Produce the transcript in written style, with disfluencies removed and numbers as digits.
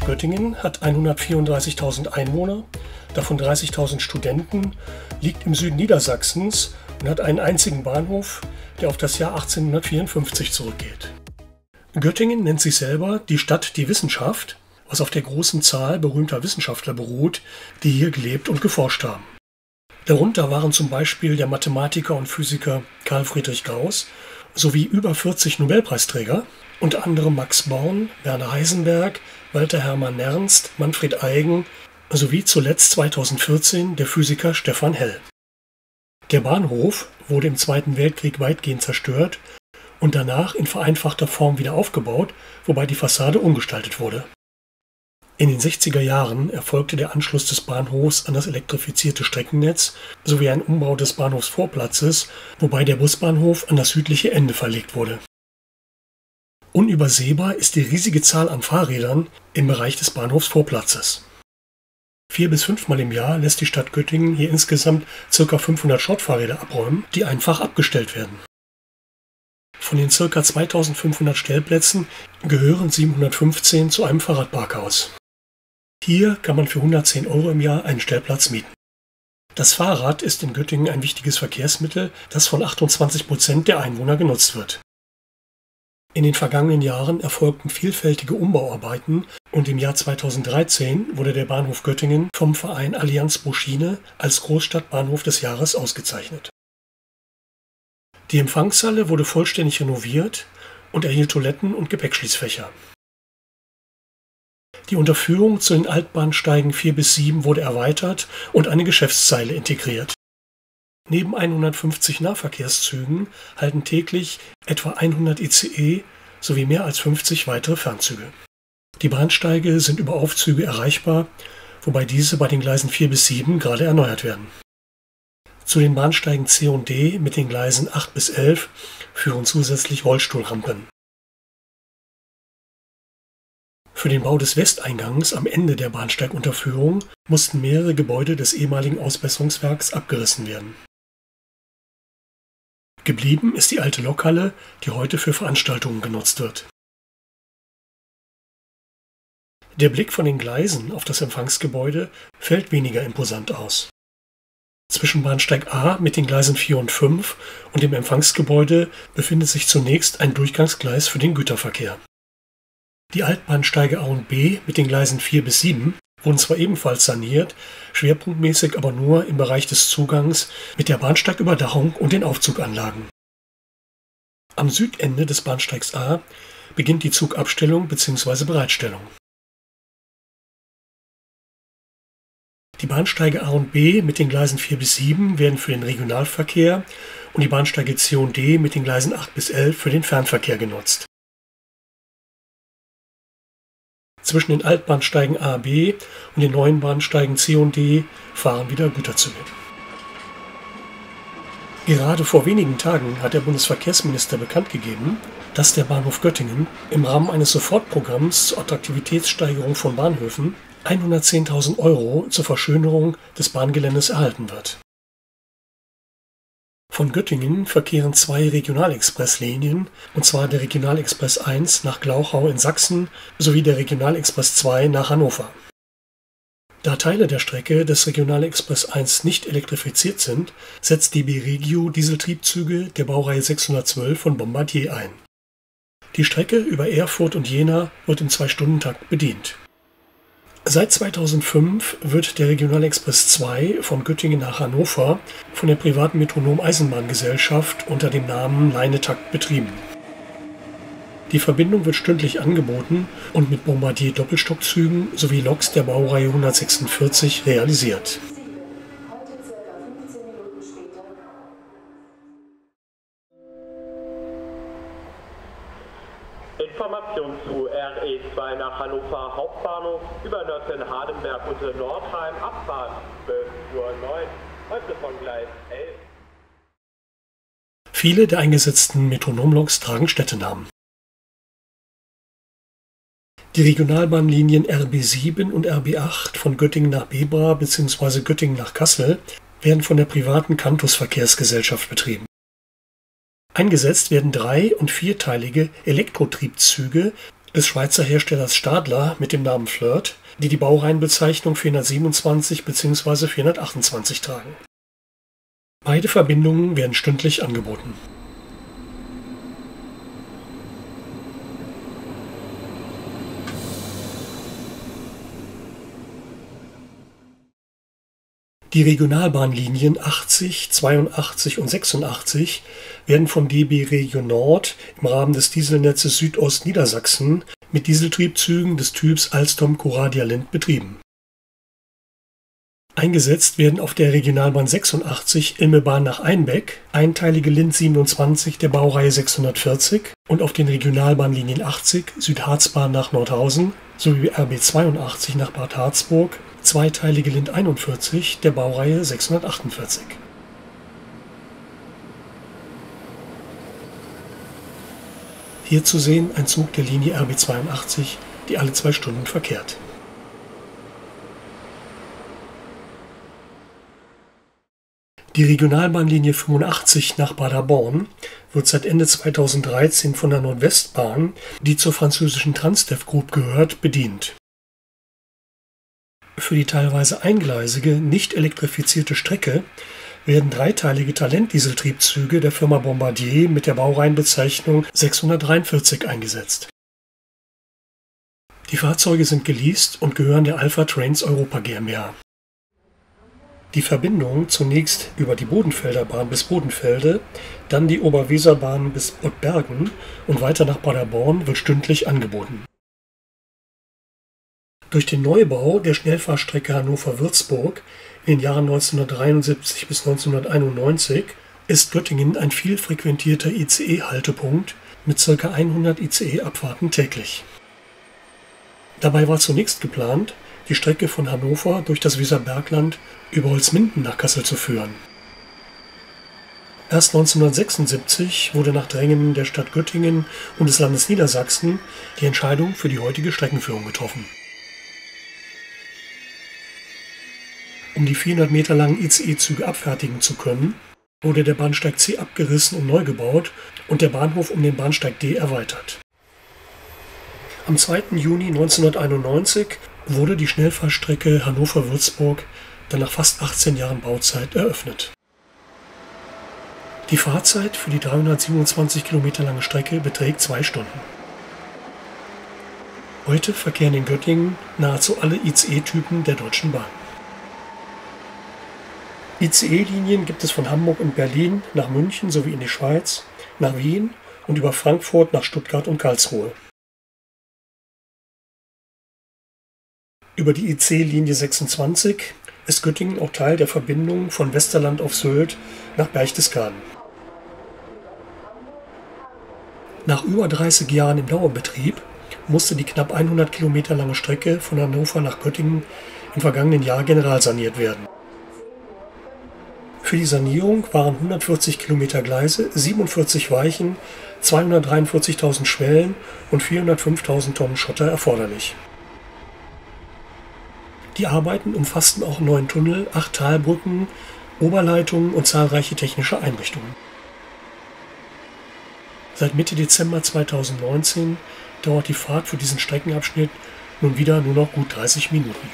Göttingen hat 134.000 Einwohner, davon 30.000 Studenten, liegt im Süden Niedersachsens und hat einen einzigen Bahnhof, der auf das Jahr 1854 zurückgeht. Göttingen nennt sich selber die Stadt der Wissenschaft, was auf der großen Zahl berühmter Wissenschaftler beruht, die hier gelebt und geforscht haben. Darunter waren zum Beispiel der Mathematiker und Physiker Carl Friedrich Gauß sowie über 40 Nobelpreisträger, unter anderem Max Born, Werner Heisenberg, Walter Hermann Nernst, Manfred Eigen sowie zuletzt 2014 der Physiker Stefan Hell. Der Bahnhof wurde im Zweiten Weltkrieg weitgehend zerstört und danach in vereinfachter Form wieder aufgebaut, wobei die Fassade umgestaltet wurde. In den 60er Jahren erfolgte der Anschluss des Bahnhofs an das elektrifizierte Streckennetz sowie ein Umbau des Bahnhofsvorplatzes, wobei der Busbahnhof an das südliche Ende verlegt wurde. Unübersehbar ist die riesige Zahl an Fahrrädern im Bereich des Bahnhofsvorplatzes. 4- bis 5-mal im Jahr lässt die Stadt Göttingen hier insgesamt ca. 500 Schrottfahrräder abräumen, die einfach abgestellt werden. Von den ca. 2500 Stellplätzen gehören 715 zu einem Fahrradparkhaus. Hier kann man für 110 € im Jahr einen Stellplatz mieten. Das Fahrrad ist in Göttingen ein wichtiges Verkehrsmittel, das von 28% der Einwohner genutzt wird. In den vergangenen Jahren erfolgten vielfältige Umbauarbeiten und im Jahr 2013 wurde der Bahnhof Göttingen vom Verein Allianz pro Schiene als Großstadtbahnhof des Jahres ausgezeichnet. Die Empfangshalle wurde vollständig renoviert und erhielt Toiletten und Gepäckschließfächer. Die Unterführung zu den Altbahnsteigen 4 bis 7 wurde erweitert und eine Geschäftszeile integriert. Neben 150 Nahverkehrszügen halten täglich etwa 100 ICE sowie mehr als 50 weitere Fernzüge. Die Bahnsteige sind über Aufzüge erreichbar, wobei diese bei den Gleisen 4 bis 7 gerade erneuert werden. Zu den Bahnsteigen C und D mit den Gleisen 8 bis 11 führen zusätzlich Rollstuhlrampen. Für den Bau des Westeingangs am Ende der Bahnsteigunterführung mussten mehrere Gebäude des ehemaligen Ausbesserungswerks abgerissen werden. Geblieben ist die alte Lokhalle, die heute für Veranstaltungen genutzt wird. Der Blick von den Gleisen auf das Empfangsgebäude fällt weniger imposant aus. Zwischen Bahnsteig A mit den Gleisen 4 und 5 und dem Empfangsgebäude befindet sich zunächst ein Durchgangsgleis für den Güterverkehr. Die Altbahnsteige A und B mit den Gleisen 4 bis 7 wurden zwar ebenfalls saniert, schwerpunktmäßig aber nur im Bereich des Zugangs mit der Bahnsteigüberdachung und den Aufzuganlagen. Am Südende des Bahnsteigs A beginnt die Zugabstellung bzw. Bereitstellung. Die Bahnsteige A und B mit den Gleisen 4 bis 7 werden für den Regionalverkehr und die Bahnsteige C und D mit den Gleisen 8 bis 11 für den Fernverkehr genutzt. Zwischen den Altbahnsteigen A, B und den neuen Bahnsteigen C und D fahren wieder Güterzüge. Gerade vor wenigen Tagen hat der Bundesverkehrsminister bekannt gegeben, dass der Bahnhof Göttingen im Rahmen eines Sofortprogramms zur Attraktivitätssteigerung von Bahnhöfen 110.000 € zur Verschönerung des Bahngeländes erhalten wird. Von Göttingen verkehren 2 Regionalexpresslinien, und zwar der Regionalexpress 1 nach Glauchau in Sachsen sowie der Regionalexpress 2 nach Hannover. Da Teile der Strecke des Regionalexpress 1 nicht elektrifiziert sind, setzt DB Regio Dieseltriebzüge der Baureihe 612 von Bombardier ein. Die Strecke über Erfurt und Jena wird im 2-Stunden-Takt bedient. Seit 2005 wird der Regionalexpress 2 von Göttingen nach Hannover von der privaten Metronom Eisenbahngesellschaft unter dem Namen Leinetakt betrieben. Die Verbindung wird stündlich angeboten und mit Bombardier Doppelstockzügen sowie Loks der Baureihe 146 realisiert. Information zu RE2 nach Hannover Hauptbahnhof über Nörten-Hardenberg und Nordheim, Abfahrt 12:09 Uhr, heute von Gleis 11. Viele der eingesetzten Metronomloks tragen Städtenamen. Die Regionalbahnlinien RB7 und RB8 von Göttingen nach Bebra bzw. Göttingen nach Kassel werden von der privaten Cantus Verkehrsgesellschaft betrieben. Eingesetzt werden 3- und 4-teilige Elektrotriebzüge des Schweizer Herstellers Stadler mit dem Namen Flirt, die die Baureihenbezeichnung 427 bzw. 428 tragen. Beide Verbindungen werden stündlich angeboten. Die Regionalbahnlinien 80, 82 und 86 werden von DB Regio Nord im Rahmen des Dieselnetzes Südost-Niedersachsen mit Dieseltriebzügen des Typs Alstom-Coradia Lind betrieben. Eingesetzt werden auf der Regionalbahn 86 Ilmenbahn nach Einbeck einteilige Lind 27 der Baureihe 640 und auf den Regionalbahnlinien 80 Südharzbahn nach Nordhausen sowie RB 82 nach Bad Harzburg zweiteilige Lind 41 der Baureihe 648. Hier zu sehen ein Zug der Linie RB 82, die alle 2 Stunden verkehrt. Die Regionalbahnlinie 85 nach Paderborn wird seit Ende 2013 von der Nordwestbahn, die zur französischen Transdev Group gehört, bedient. Für die teilweise eingleisige, nicht elektrifizierte Strecke werden dreiteilige Talentdieseltriebzüge der Firma Bombardier mit der Baureihenbezeichnung 643 eingesetzt. Die Fahrzeuge sind geleast und gehören der Alpha Trains Europa GmbH. Die Verbindung zunächst über die Bodenfelder Bahn bis Bodenfelde, dann die Oberweserbahn bis Ottbergen und weiter nach Paderborn wird stündlich angeboten. Durch den Neubau der Schnellfahrstrecke Hannover-Würzburg in den Jahren 1973 bis 1991 ist Göttingen ein viel frequentierter ICE-Haltepunkt mit ca. 100 ICE-Abfahrten täglich. Dabei war zunächst geplant, die Strecke von Hannover durch das Weserbergland über Holzminden nach Kassel zu führen. Erst 1976 wurde nach Drängen der Stadt Göttingen und des Landes Niedersachsen die Entscheidung für die heutige Streckenführung getroffen. Um die 400 Meter langen ICE-Züge abfertigen zu können, wurde der Bahnsteig C abgerissen und neu gebaut und der Bahnhof um den Bahnsteig D erweitert. Am 2. Juni 1991 wurde die Schnellfahrstrecke Hannover-Würzburg dann nach fast 18 Jahren Bauzeit eröffnet. Die Fahrzeit für die 327 Kilometer lange Strecke beträgt 2 Stunden. Heute verkehren in Göttingen nahezu alle ICE-Typen der Deutschen Bahn. ICE-Linien gibt es von Hamburg und Berlin nach München sowie in die Schweiz, nach Wien und über Frankfurt nach Stuttgart und Karlsruhe. Über die IC-Linie 26 ist Göttingen auch Teil der Verbindung von Westerland auf Sylt nach Berchtesgaden. Nach über 30 Jahren im Dauerbetrieb musste die knapp 100 Kilometer lange Strecke von Hannover nach Göttingen im vergangenen Jahr generalsaniert werden. Für die Sanierung waren 140 Kilometer Gleise, 47 Weichen, 243.000 Schwellen und 405.000 Tonnen Schotter erforderlich. Die Arbeiten umfassten auch 9 Tunnel, 8 Talbrücken, Oberleitungen und zahlreiche technische Einrichtungen. Seit Mitte Dezember 2019 dauert die Fahrt für diesen Streckenabschnitt nun wieder nur noch gut 30 Minuten.